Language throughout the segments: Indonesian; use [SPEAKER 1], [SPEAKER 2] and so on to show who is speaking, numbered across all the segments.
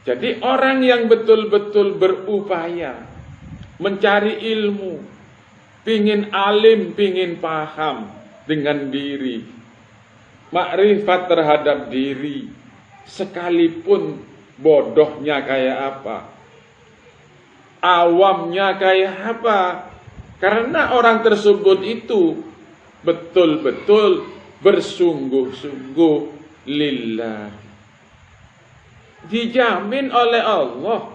[SPEAKER 1] Jadi orang yang betul-betul berupaya mencari ilmu, pingin alim, pingin paham dengan diri, makrifat terhadap diri, sekalipun bodohnya kayak apa, awamnya kayak apa, karena orang tersebut itu betul-betul bersungguh-sungguh lillah, dijamin oleh Allah,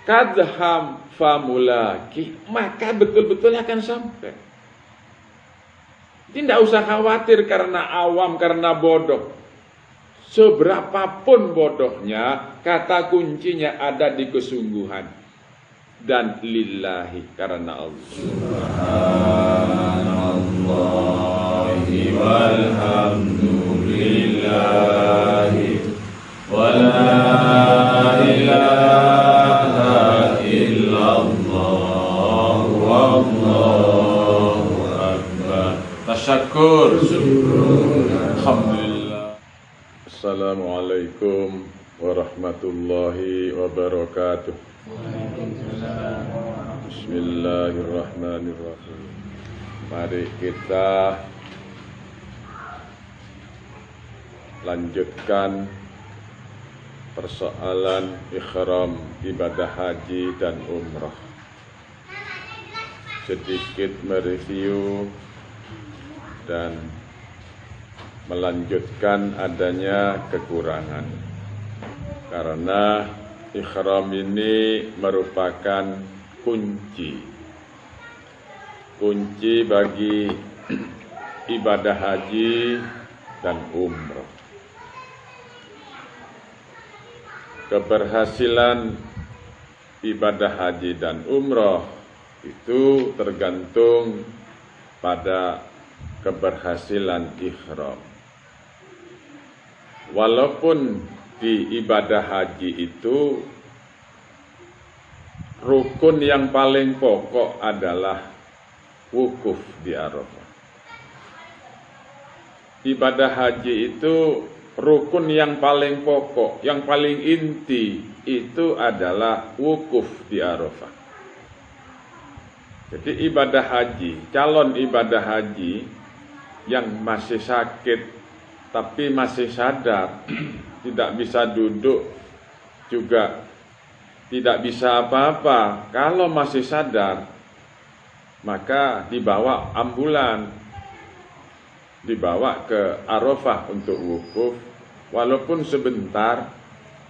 [SPEAKER 1] kadham famulaki, maka betul-betul akan sampai. Tidak usah khawatir karena awam, karena bodoh. Seberapapun bodohnya, kata kuncinya ada di kesungguhan dan lillahi, karena Allah. Subhanallahi walhamdulillahi wa la ilaha illallah wallahu akbar. Tasyakur. Alhamdulillah. Assalamualaikum warahmatullahi wabarakatuh. Bismillahirrahmanirrahim. Mari kita lanjutkan persoalan ihram ibadah haji dan umrah. Sedikit mereview dan melanjutkan adanya kekurangan, karena ihram ini merupakan kunci bagi ibadah haji dan umrah. Keberhasilan ibadah haji dan umrah itu tergantung pada keberhasilan ihram. Walaupun di ibadah haji itu rukun yang paling pokok adalah wukuf di Arafah. Ibadah haji itu rukun yang paling pokok, yang paling inti itu adalah wukuf di Arafah. Jadi ibadah haji, calon ibadah haji yang masih sakit tapi masih sadar, tidak bisa duduk, juga tidak bisa apa-apa, kalau masih sadar, maka dibawa ambulan, dibawa ke Arafah untuk wukuf, walaupun sebentar,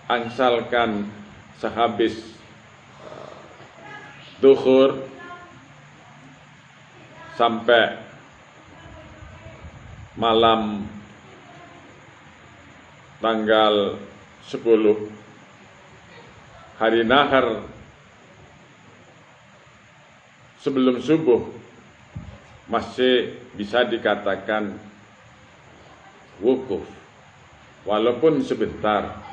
[SPEAKER 1] asalkan sehabis duhur sampai malam tanggal 10 hari nahar sebelum subuh masih bisa dikatakan wukuf, walaupun sebentar.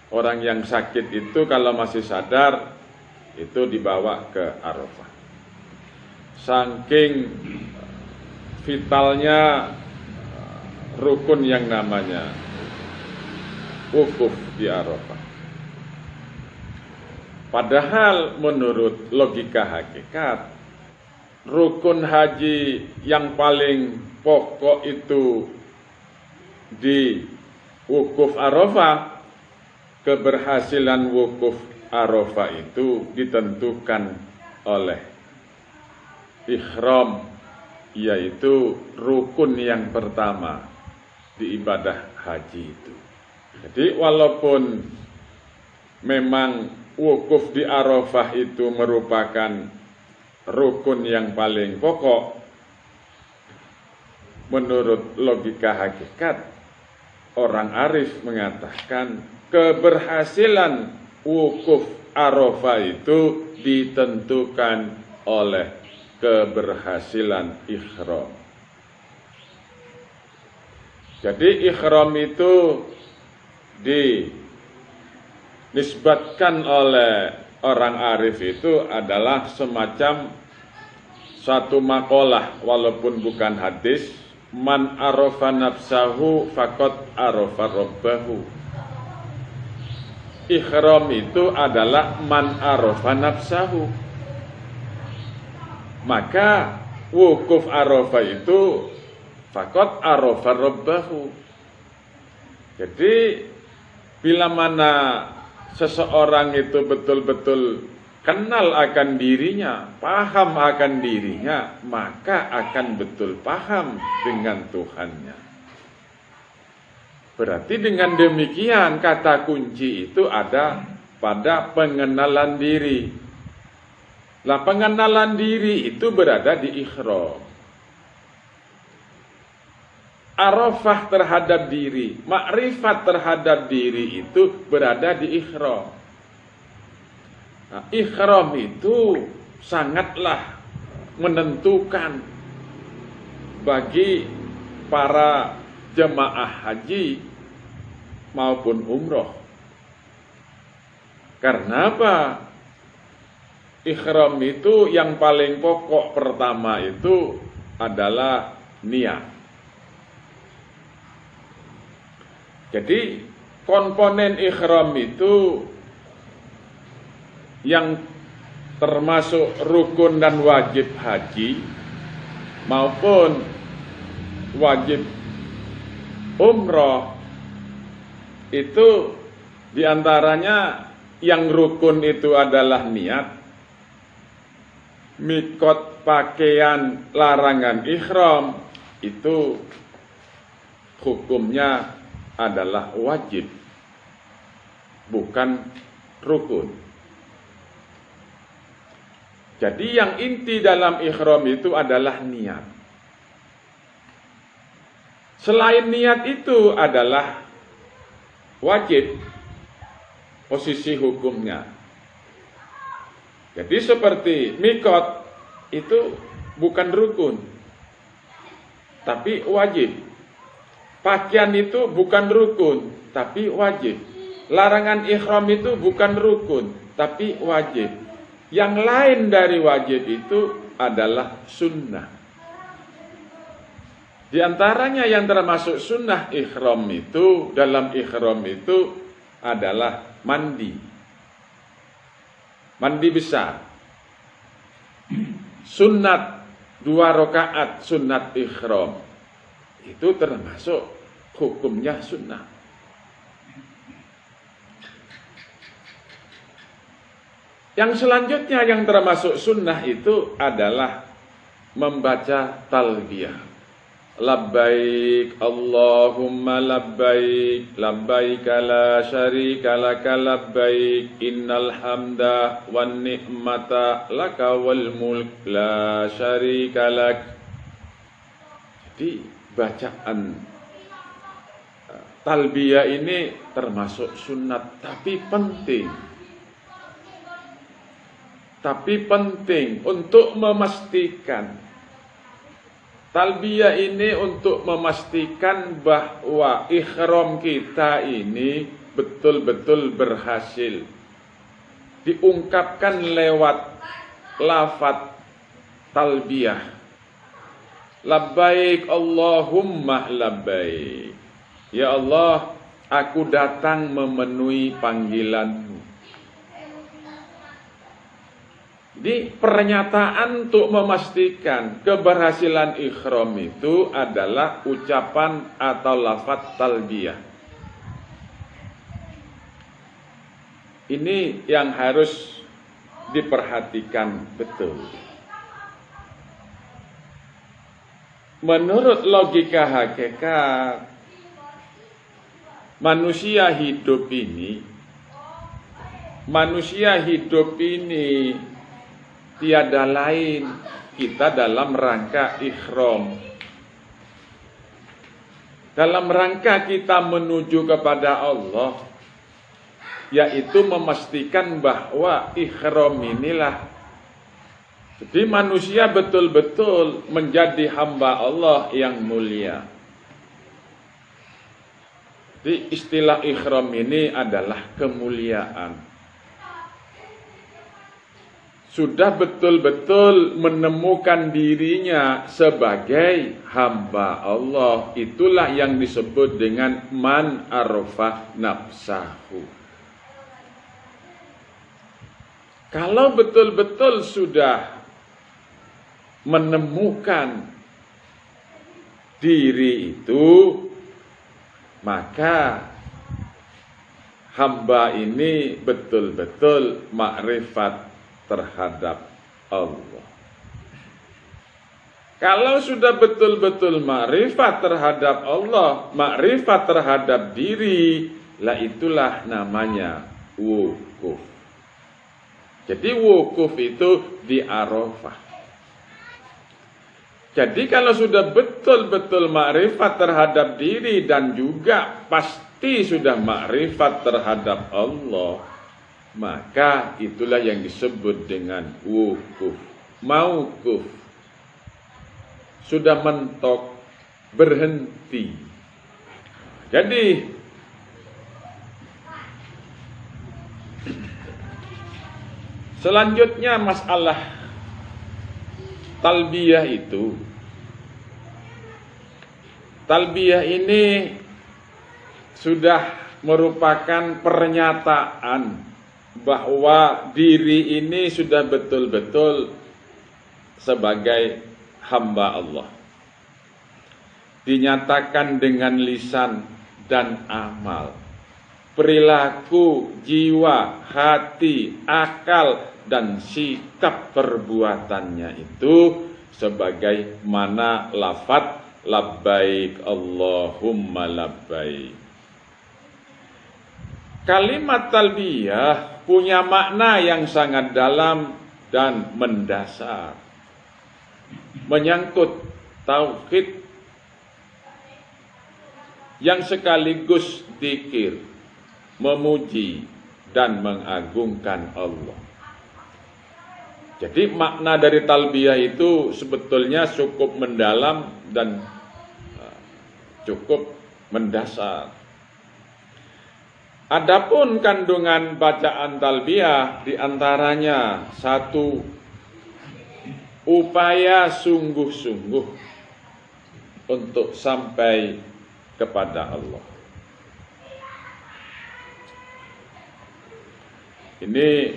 [SPEAKER 1] Orang yang sakit itu kalau masih sadar itu dibawa ke Arafah. Saking vitalnya rukun yang namanya wukuf di Arafah. Padahal menurut logika hakikat, rukun haji yang paling pokok itu di wukuf Arafah. Keberhasilan wukuf Arafah itu ditentukan oleh ihram, yaitu rukun yang pertama di ibadah haji itu. Jadi walaupun memang wukuf di Arafah itu merupakan rukun yang paling pokok, menurut logika hakikat, orang arif mengatakan keberhasilan wukuf Arafah itu ditentukan oleh keberhasilan ihram. Jadi ihram itu dinisbatkan oleh orang arif itu adalah semacam satu makalah, walaupun bukan hadis. Man arafa nafsahu faqad arafa rabbahu. ihram itu adalah man arafa nafsahu. Maka wukuf Arafah itu faqad arafa rabbahu. Jadi bila mana seseorang itu betul-betul kenal akan dirinya, paham akan dirinya, maka akan betul paham dengan Tuhannya. Berarti dengan demikian kata kunci itu ada pada pengenalan diri. Lah pengenalan diri itu berada di ihram. Arafah terhadap diri, makrifat terhadap diri itu berada di ihram. Nah, ihram itu sangatlah menentukan bagi para jemaah haji maupun umroh. Karena apa? Ihram itu yang paling pokok pertama itu adalah niat. Jadi komponen ihram itu yang termasuk rukun dan wajib haji maupun wajib umroh itu diantaranya yang rukun itu adalah niat, mikot pakaian larangan ihram itu hukumnya adalah wajib, bukan rukun. Jadi yang inti dalam ihram itu adalah niat. Selain niat itu adalah wajib posisi hukumnya. Jadi seperti mikot itu bukan rukun, tapi wajib. Pakaian itu bukan rukun, tapi wajib. Larangan ihram itu bukan rukun, tapi wajib. Yang lain dari wajib itu adalah sunnah. Di antaranya yang termasuk sunnah ihram itu, dalam ihram itu adalah mandi. Mandi besar. Sunnat 2 rakaat sunnat ihram. Itu termasuk hukumnya sunnah. Yang selanjutnya yang termasuk sunnah itu adalah membaca talbiyah. Labbaik Allahumma labbaik, labbaik la syarika laka labbaik, innal hamda wan ni'mata laka wal mulk la syarika lak. Jadi bacaan talbiyah ini termasuk sunat, tapi penting untuk memastikan. Talbiyah ini untuk memastikan bahwa ihram kita ini betul-betul berhasil diungkapkan lewat lafaz talbiyah. Labbaik Allahumma labbaik. Ya Allah, aku datang memenuhi panggilan-Mu. Jadi pernyataan untuk memastikan keberhasilan ihram itu adalah ucapan atau lafaz talbiyah. Ini yang harus diperhatikan betul. Menurut logika hakikat, manusia hidup ini tiada lain kita dalam rangka ihram. Dalam rangka kita menuju kepada Allah, yaitu memastikan bahwa ihram inilah. Jadi manusia betul-betul menjadi hamba Allah yang mulia. Jadi istilah ihram ini adalah kemuliaan. Sudah betul-betul menemukan dirinya sebagai hamba Allah. Itulah yang disebut dengan man arafah nafsahu. Kalau betul-betul sudah menemukan diri itu, maka hamba ini betul-betul makrifat terhadap Allah. Kalau sudah betul-betul makrifat terhadap Allah, makrifat terhadap diri, lah itulah namanya wukuf. Jadi wukuf itu di Arafah. Jadi kalau sudah betul-betul makrifat terhadap diri dan juga pasti sudah makrifat terhadap Allah, maka itulah yang disebut dengan wukuf. Mauquf, sudah mentok, berhenti. Jadi selanjutnya masalah talbiyah itu. Talbiyah ini sudah merupakan pernyataan bahwa diri ini sudah betul-betul sebagai hamba Allah. Dinyatakan dengan lisan dan amal, perilaku, jiwa, hati, akal, dan sikap perbuatannya itu sebagaimana lafaz labbaik Allahumma labbaik. Kalimat talbiyah punya makna yang sangat dalam dan mendasar, menyangkut tauhid yang sekaligus dzikir, memuji dan mengagungkan Allah. Jadi makna dari talbiyah itu sebetulnya cukup mendalam dan cukup mendasar. Adapun kandungan bacaan talbiyah diantaranya satu, upaya sungguh-sungguh untuk sampai kepada Allah. Ini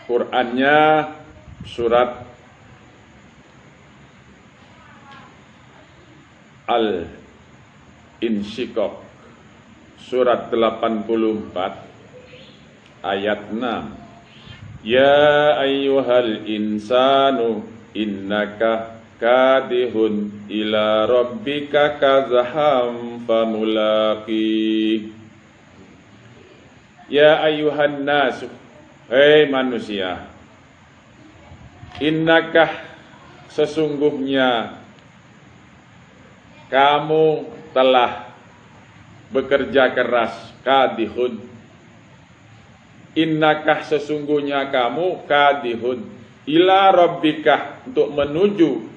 [SPEAKER 1] Qur'annya surat Al-Insyiqaq, surat 84 ayat 6. Ya ayyuhal insanu innaka kadihun ila rabbika kazaham famulaqi. Ya ayyuhan nasu, hei manusia, innaka sesungguhnya kamu telah bekerja keras, kadihun. Innaka sesungguhnya kamu kadihun ila rabbika untuk menuju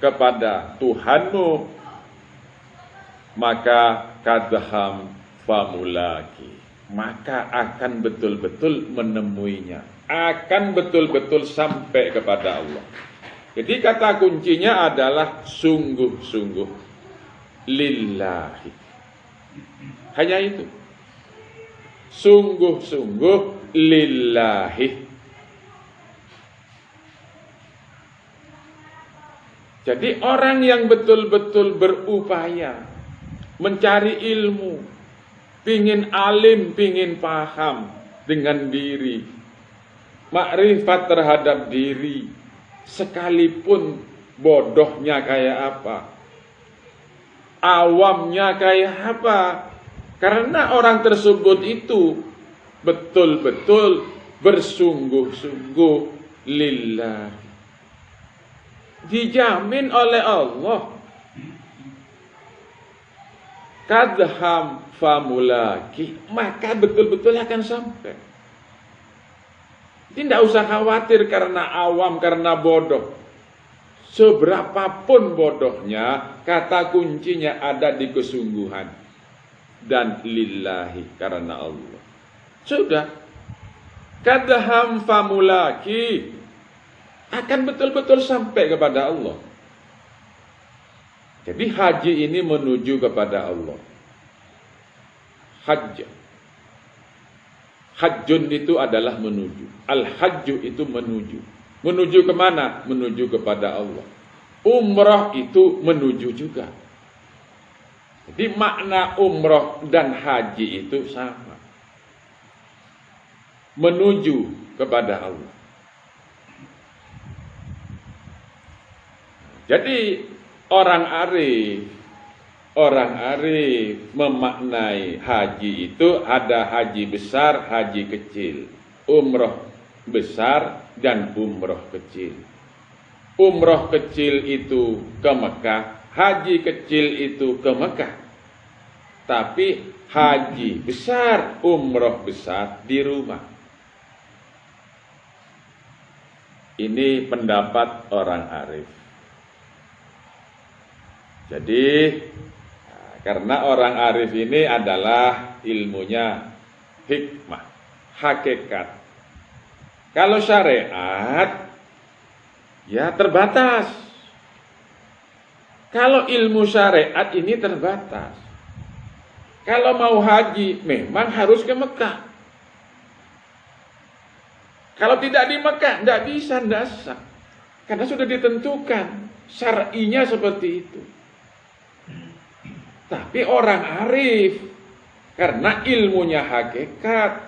[SPEAKER 1] kepada Tuhanmu, maka kadham famulaki, maka akan betul-betul menemuinya, akan betul-betul sampai kepada Allah. Jadi kata kuncinya adalah sungguh-sungguh lillahi. Hanya itu. Sungguh-sungguh lillahi. Jadi orang yang betul-betul berupaya mencari ilmu, pingin alim, pingin paham dengan diri, makrifat terhadap diri, sekalipun bodohnya kayak apa, awamnya kayak apa, karena orang tersebut itu betul-betul bersungguh-sungguh lillah, dijamin oleh Allah, kadham famulaki, maka betul-betul akan sampai. Tidak usah khawatir karena awam, karena bodoh. Seberapapun bodohnya, kata kuncinya ada di kesungguhan dan lillahi, karena Allah. Sudah, kadham famulaki, akan betul-betul sampai kepada Allah. Jadi haji ini menuju kepada Allah. Hajj. Hajjun itu adalah menuju. Al-hajju itu menuju. Menuju kemana? Menuju kepada Allah. Umrah itu menuju juga. Jadi makna umrah dan haji itu sama. Menuju kepada Allah. Jadi orang arif memaknai haji itu ada haji besar, haji kecil, umroh besar dan umroh kecil. Umroh kecil itu ke Mekah, haji kecil itu ke Mekah. Tapi haji besar, umroh besar di rumah. Ini pendapat orang arif. Jadi karena orang arif ini adalah ilmunya hikmah, hakikat. Kalau syariat ya terbatas. Kalau ilmu syariat ini terbatas. Kalau mau haji memang harus ke Mekah. Kalau tidak di Mekah tidak bisa, tidak sah. Karena sudah ditentukan syar'inya seperti itu. Tapi orang arif karena ilmunya hakikat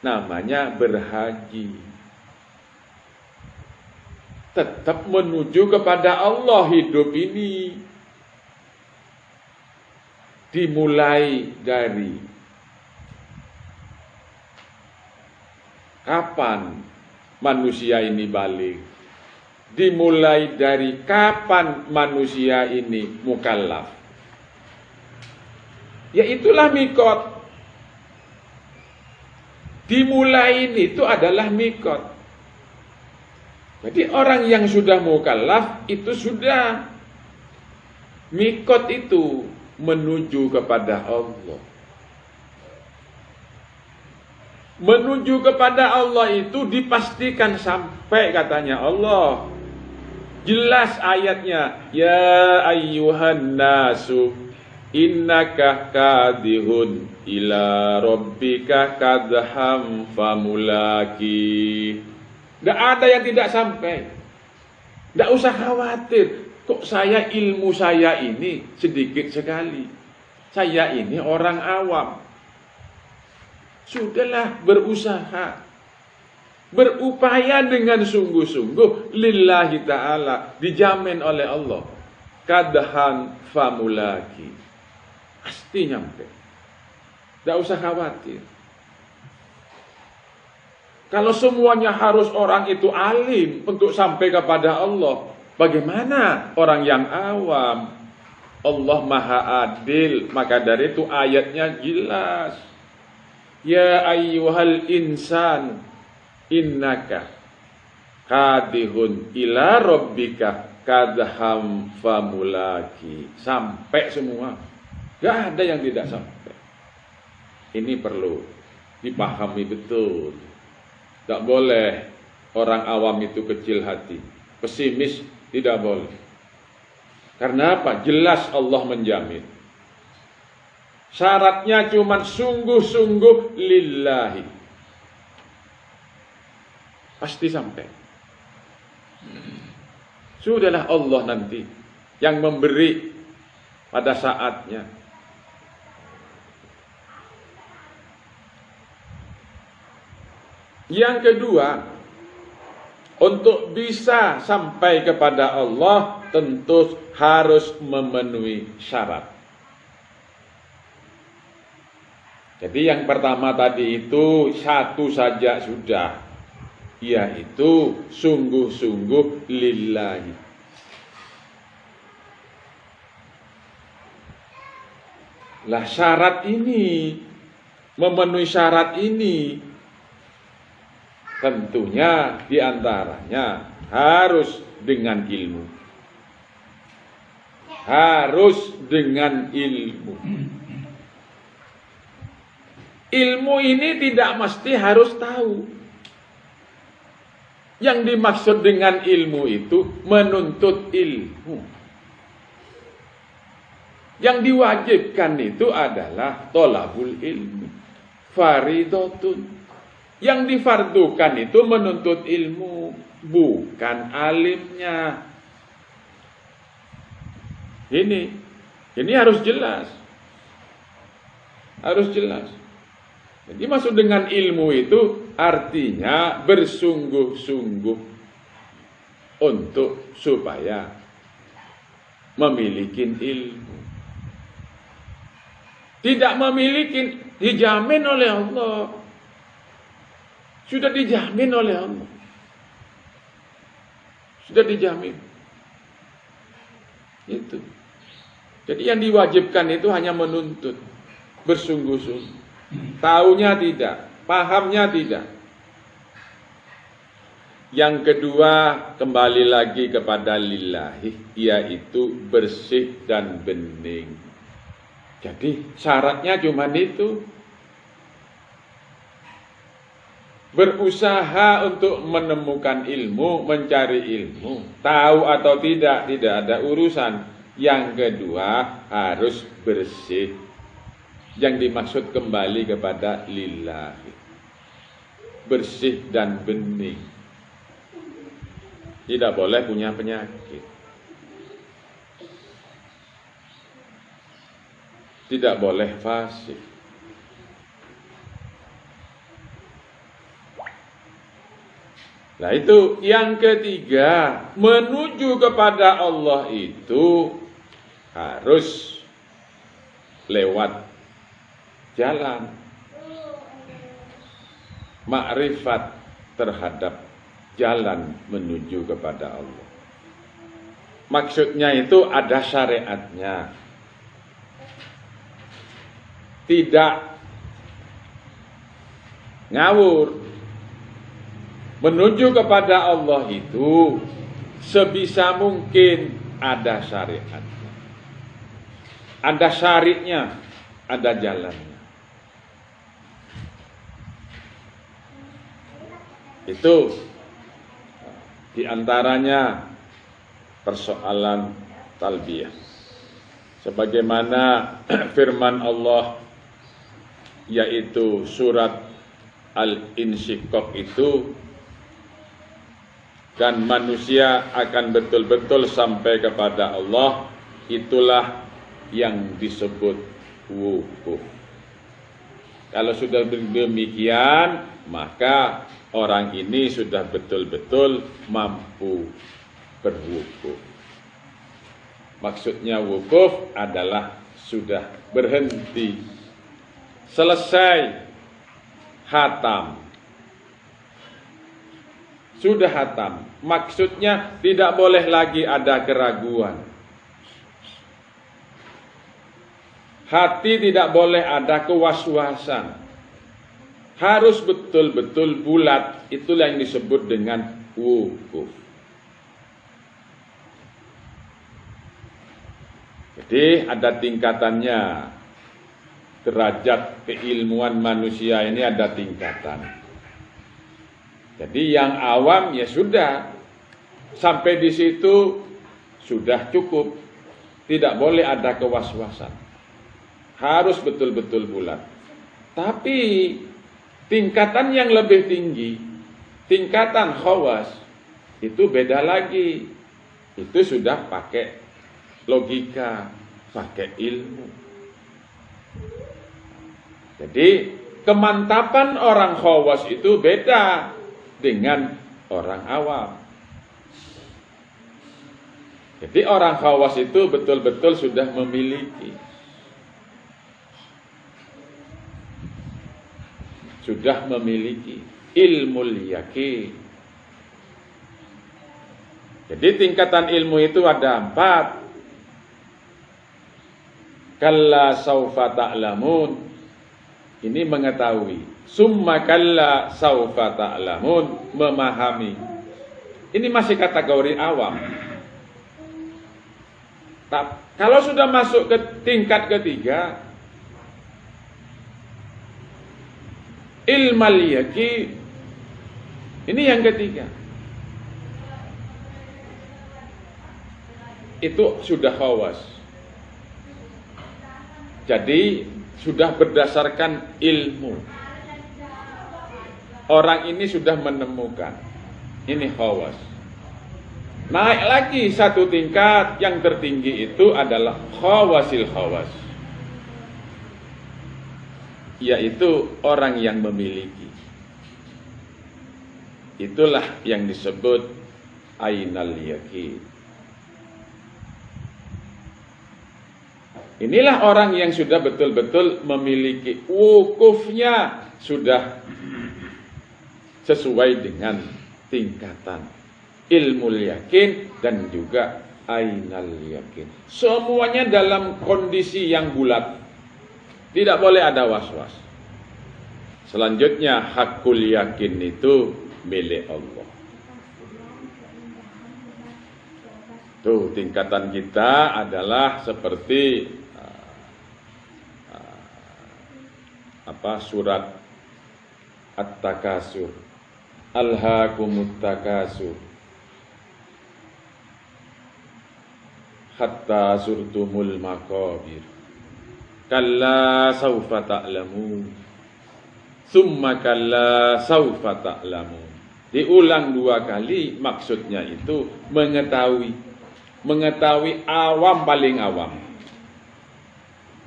[SPEAKER 1] namanya berhaji. Tetap menuju kepada Allah hidup ini. Dimulai dari kapan manusia ini balik. Dimulai dari kapan manusia ini mukallaf. Ya itulah mikot. Dimulai itu adalah mikot. Jadi orang yang sudah mukallaf itu sudah mikot itu menuju kepada Allah. Menuju kepada Allah itu dipastikan sampai katanya Allah. Jelas ayatnya, ya ayyuhan nasu innaka kadihun ila rabbika kadham famulaki. Tidak ada yang tidak sampai. Tidak usah khawatir. Kok saya ilmu saya ini sedikit sekali. Saya ini orang awam. Sudahlah berusaha. Berupaya dengan sungguh-sungguh lillahi ta'ala, dijamin oleh Allah, kadhan famulaki, pasti nyampe, tidak usah khawatir. Kalau semuanya harus orang itu alim untuk sampai kepada Allah, bagaimana orang yang awam? Allah maha adil, maka dari itu ayatnya jelas, ya ayyuhal insan innaka kadihun ila rabbika kadham famulaki. Sampai semua. Gak ada yang tidak sampai. Ini perlu dipahami betul. Gak boleh orang awam itu kecil hati, pesimis, tidak boleh. Karena apa? Jelas Allah menjamin. Syaratnya cuma sungguh-sungguh lillahi. Pasti sampai. Sudahlah Allah nanti yang memberi pada saatnya. Yang kedua, untuk bisa sampai kepada Allah tentu harus memenuhi syarat. Jadi yang pertama tadi itu satu saja sudah, yaitu sungguh-sungguh lillahi. Lah syarat ini, memenuhi syarat ini, tentunya diantaranya harus dengan ilmu. Harus dengan ilmu. Ilmu ini tidak mesti harus tahu. Yang dimaksud dengan ilmu itu menuntut ilmu. Yang diwajibkan itu adalah tholabul ilmi. faridotun. Yang difardukan itu menuntut ilmu, bukan alimnya. Ini harus jelas. Harus jelas. Jadi maksud dengan ilmu itu artinya bersungguh-sungguh untuk supaya memiliki ilmu. Tidak memiliki, dijamin oleh Allah. Sudah dijamin oleh Allah. Sudah dijamin. Itu. Jadi yang diwajibkan itu hanya menuntut, bersungguh-sungguh. Taunya tidak, pahamnya tidak. Yang kedua, kembali lagi kepada lillahi, yaitu bersih dan bening. Jadi syaratnya cuma itu. Berusaha untuk menemukan ilmu, mencari ilmu. Tahu atau tidak ada urusan. Yang kedua, harus bersih. Yang dimaksud kembali kepada lillahi. Bersih dan bening. Tidak boleh punya penyakit. Tidak boleh fasik. Nah itu yang ketiga, menuju kepada Allah itu harus lewat jalan makrifat terhadap jalan menuju kepada Allah. Maksudnya itu ada syariatnya. Tidak ngawur. Menuju kepada Allah itu sebisa mungkin ada syariatnya. Ada syariatnya, ada jalannya. Itu diantaranya persoalan talbiyah. Sebagaimana firman Allah, yaitu surat Al-Insyiqaq itu, dan manusia akan betul-betul sampai kepada Allah, itulah yang disebut wukuf. Kalau sudah demikian, maka orang ini sudah betul-betul mampu berwukuf. Maksudnya wukuf adalah sudah berhenti, selesai, hatam. Sudah hatam. Maksudnya tidak boleh lagi ada keraguan. Hati tidak boleh ada kewaswasan. Harus betul-betul bulat. Itulah yang disebut dengan wukuf. Jadi ada tingkatannya. Derajat keilmuan manusia ini ada tingkatan. Jadi yang awam ya sudah, sampai di situ sudah cukup. Tidak boleh ada kewaswasan. Harus betul-betul bulat. Tapi tingkatan yang lebih tinggi, tingkatan khawas, itu beda lagi. Itu sudah pakai logika, pakai ilmu. Jadi kemantapan orang khawas itu beda dengan orang awam. Jadi orang khawas itu betul-betul sudah memiliki, ilmu yakin. Jadi tingkatan ilmu itu ada 4. Kalla saufa ta'lamun. Ini mengetahui. Summa kalla saufa ta'lamun, memahami. Ini masih kategori awam. Kalau sudah masuk ke tingkat ketiga, ilmal yaqin, ini yang ketiga. Itu sudah khawas. Jadi sudah berdasarkan ilmu. orang ini sudah menemukan. Ini khawas. Naik lagi satu tingkat, yang tertinggi itu adalah khawasil khawas, yaitu orang yang memiliki. Itulah yang disebut ainal yakin. Inilah orang yang sudah betul-betul memiliki wukufnya, sudah sesuai dengan tingkatan ilmu yakin dan juga ainal yakin. Semuanya dalam kondisi yang bulat. Tidak boleh ada was-was. Selanjutnya hakul yakin itu milik Allah. Tuh, tingkatan kita adalah seperti surat At-Takasur. Alhaakumut takasur hatta zurtumul maqabir. Kalla saufa ta'lamun. Summa kalla saufa ta'lamun. Diulang 2 kali, maksudnya itu mengetahui. Mengetahui awam, paling awam.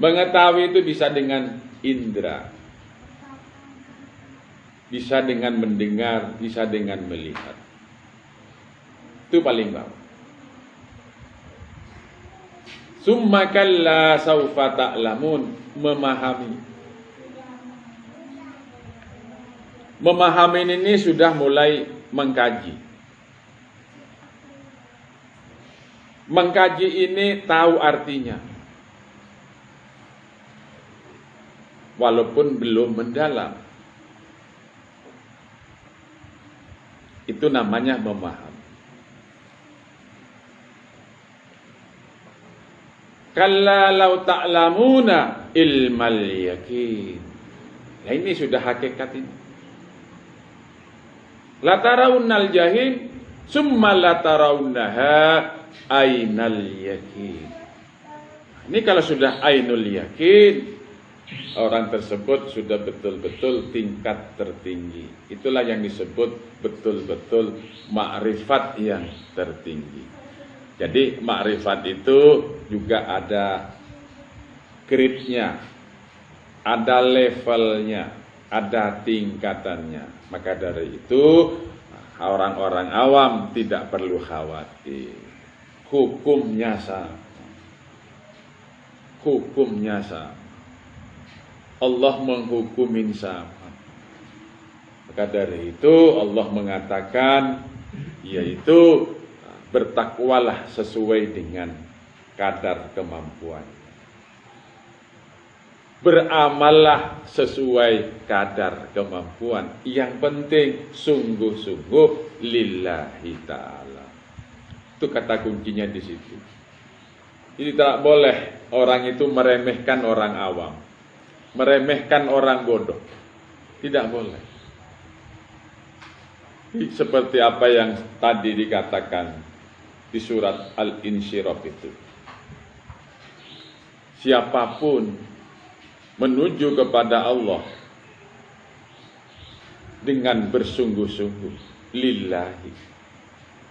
[SPEAKER 1] Mengetahui itu bisa dengan indera, bisa dengan mendengar, bisa dengan melihat. Itu paling bawah. Summa kalla saufa ta'lamun, memahami. Memahami ini sudah mulai mengkaji. Mengkaji ini tahu artinya, walaupun belum mendalam. Itu namanya memahami. Kalla law ta'lamuna ilmal yakin. Nah, ini sudah hakikat ini. La tarawunnal jahim summa la tarawunnaha ainal yakin. Ini kalau sudah ainul yakin, orang tersebut sudah betul-betul tingkat tertinggi. Itulah yang disebut betul-betul ma'rifat yang tertinggi. Jadi ma'rifat itu juga ada grade-nya, ada levelnya, ada tingkatannya. Maka dari itu orang-orang awam tidak perlu khawatir. Hukumnya sama. Hukumnya sama. Allah menghukumin sama. Maka dari itu Allah mengatakan, yaitu bertakwalah sesuai dengan kadar kemampuan. Beramallah sesuai kadar kemampuan. Yang penting sungguh-sungguh lillahi ta'ala. Itu kata kuncinya di situ. Jadi tidak boleh orang itu meremehkan orang awam, meremehkan orang bodoh. Tidak boleh. Seperti apa yang tadi dikatakan di surat Al-Insyirah itu. Siapapun menuju kepada Allah dengan bersungguh-sungguh lillahi,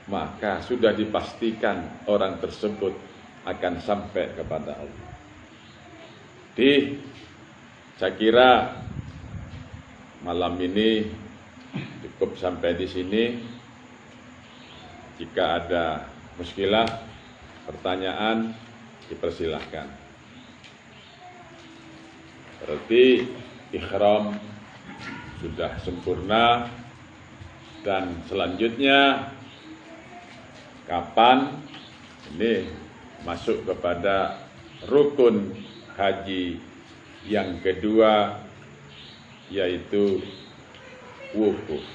[SPEAKER 1] maka sudah dipastikan orang tersebut akan sampai kepada Allah. Jadi saya kira malam ini cukup sampai di sini. Jika ada muskilah, pertanyaan, dipersilahkan. Berarti ihram sudah sempurna, dan selanjutnya kapan ini masuk kepada rukun haji yang kedua, yaitu wukuf.